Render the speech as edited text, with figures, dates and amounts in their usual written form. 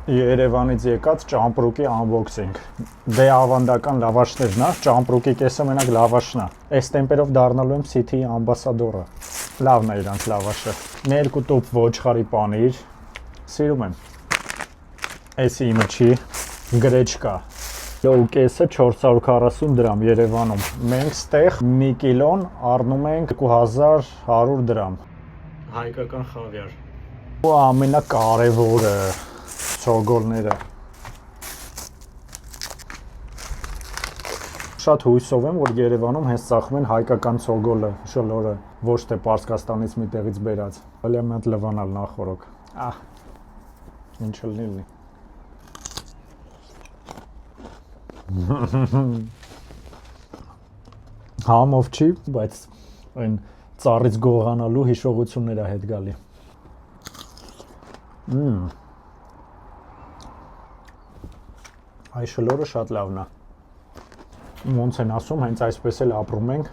Երևանից եկած ճամպրուկի unboxing։ Դե ավանդական լավաշներն է, ճամպրուկի կեսը մենակ լավաշն է։ Այս տեմպերով դառնալու եմ City-ի ամբասադորը։ Լավն է իրանց լավաշը։ Մի երկու տուփ ոչխարի պանիր։ Սիրում եմ։ Էսի իմը չի, գրեչկա։ Լոու կեսը 440 դրամ Երևանում։ Մենք ստեղ 1 կիլոն առնում ենք 2100 դրամ։ Հայկական խավիար։ Ու ամենակարևորը սոգոլները։ Շատ հույսով եմ, որ Երևանում հենց ծախում են հայկական սոգոլը, շլորը, ոչ թե Պարսկաստանից մի տեղից բերած։ Հələ մի հատ լվանալ նախորոք։ Ինչ լինի։ Համով չի, բայց այն ծառից գողանալու հիշողություններ է հետ գալի։ Այ շլորը շատ լավն է։ Ոնց են ասում, հենց այսպես էլ ապրում ենք։